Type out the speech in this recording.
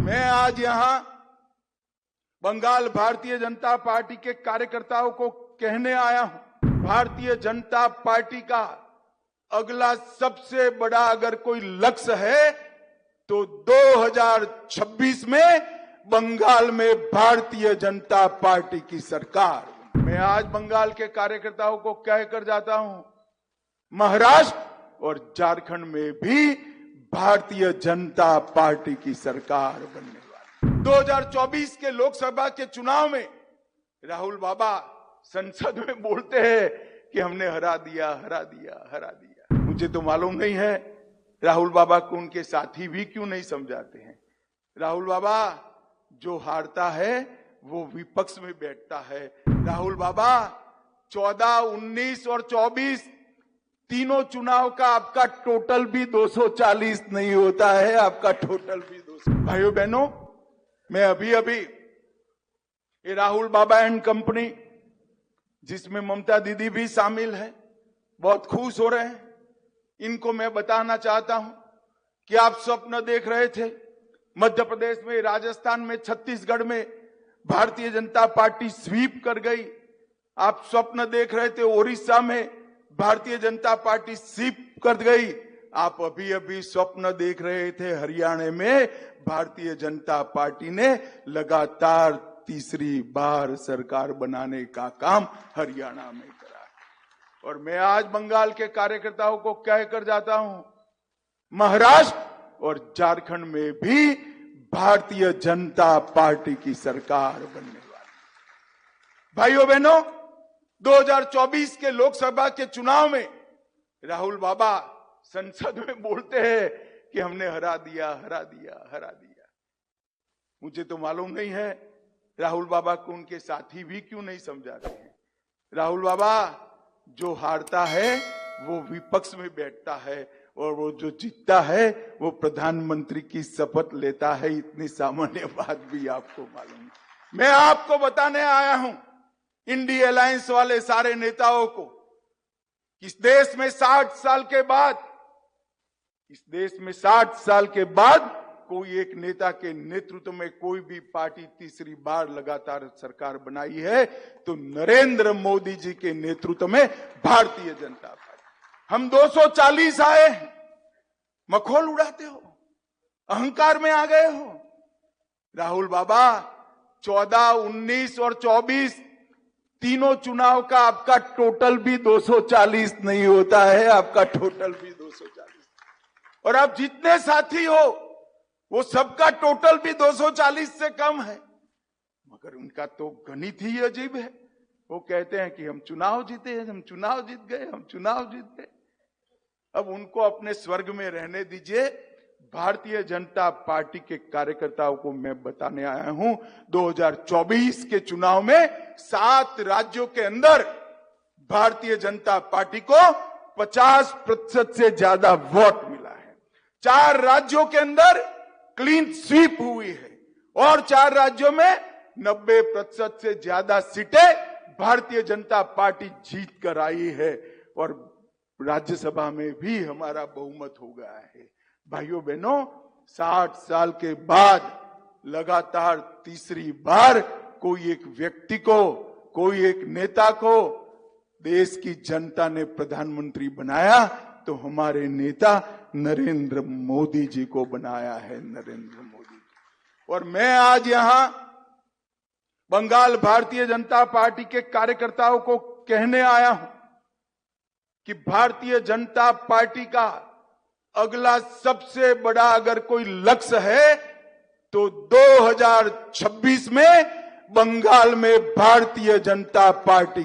मैं आज यहां बंगाल भारतीय जनता पार्टी के कार्यकर्ताओं को कहने आया हूं, भारतीय जनता पार्टी का अगला सबसे बड़ा अगर कोई लक्ष्य है तो 2026 में बंगाल में भारतीय जनता पार्टी की सरकार। मैं आज बंगाल के कार्यकर्ताओं को कहकर जाता हूं, महाराष्ट्र और झारखंड में भी भारतीय जनता पार्टी की सरकार बनने वाली। 2024 के लोकसभा के चुनाव में राहुल बाबा संसद में बोलते हैं कि हमने हरा दिया, हरा दिया, हरा दिया। मुझे तो मालूम नहीं है राहुल बाबा को उनके साथी भी क्यों नहीं समझाते हैं। राहुल बाबा जो हारता है वो विपक्ष में बैठता है। राहुल बाबा 14, 19 और 24 तीनों चुनाव का आपका टोटल भी 240 नहीं होता है, आपका टोटल भी 200। भाइयों बहनों, मैं अभी ये राहुल बाबा एंड कंपनी, जिसमें ममता दीदी भी शामिल है, बहुत खुश हो रहे हैं। इनको मैं बताना चाहता हूं कि आप स्वप्न देख रहे थे मध्य प्रदेश में, राजस्थान में, छत्तीसगढ़ में भारतीय जनता पार्टी स्वीप कर गई। आप स्वप्न देख रहे थे ओडिशा में भारतीय जनता पार्टी स्वीप कर गई। आप अभी स्वप्न देख रहे थे हरियाणा में भारतीय जनता पार्टी ने लगातार तीसरी बार सरकार बनाने का काम हरियाणा में करा। और मैं आज बंगाल के कार्यकर्ताओं को कहकर जाता हूं, महाराष्ट्र और झारखंड में भी भारतीय जनता पार्टी की सरकार बनने वाली। भाइयों बहनों, 2024 के लोकसभा के चुनाव में राहुल बाबा संसद में बोलते हैं कि हमने हरा दिया, हरा दिया, हरा दिया। मुझे तो मालूम नहीं है राहुल बाबा को उनके साथी भी क्यों नहीं समझाते हैं। राहुल बाबा जो हारता है वो विपक्ष में बैठता है और वो जो जीतता है वो प्रधानमंत्री की शपथ लेता है। इतनी सामान्य बात भी आपको मालूम है। मैं आपको बताने आया हूं, इंडिया अलायंस वाले सारे नेताओं को, इस देश में 60 साल के बाद कोई एक नेता के नेतृत्व में कोई भी पार्टी तीसरी बार लगातार सरकार बनाई है तो नरेंद्र मोदी जी के नेतृत्व में भारतीय जनता पार्टी। हम 240 आए हैं, मखौल उड़ाते हो, अहंकार में आ गए हो। राहुल बाबा 14, 19 और 24 तीनों चुनाव का आपका टोटल भी 240 नहीं होता है, आपका टोटल भी 240। और आप जितने साथी हो वो सबका टोटल भी 240 से कम है। मगर उनका तो गणित ही अजीब है। वो कहते हैं कि हम चुनाव जीते, हम चुनाव जीत गए, हम चुनाव जीत गए। अब उनको अपने स्वर्ग में रहने दीजिए। भारतीय जनता पार्टी के कार्यकर्ताओं को मैं बताने आया हूं, 2024 के चुनाव में 7 राज्यों के अंदर भारतीय जनता पार्टी को 50% से ज्यादा वोट मिला है। 4 राज्यों के अंदर क्लीन स्वीप हुई है और 4 राज्यों में 90% से ज्यादा सीटें भारतीय जनता पार्टी जीत कर आई है और राज्यसभा में भी हमारा बहुमत हो गया है। भाइयों बहनों, 60 साल के बाद लगातार तीसरी बार कोई एक व्यक्ति को, कोई एक नेता को देश की जनता ने प्रधानमंत्री बनाया तो हमारे नेता नरेंद्र मोदी जी को बनाया है, नरेंद्र मोदी। और मैं आज यहां बंगाल भारतीय जनता पार्टी के कार्यकर्ताओं को कहने आया हूं कि भारतीय जनता पार्टी का अगला सबसे बड़ा अगर कोई लक्ष्य है तो 2026 में बंगाल में भारतीय जनता पार्टी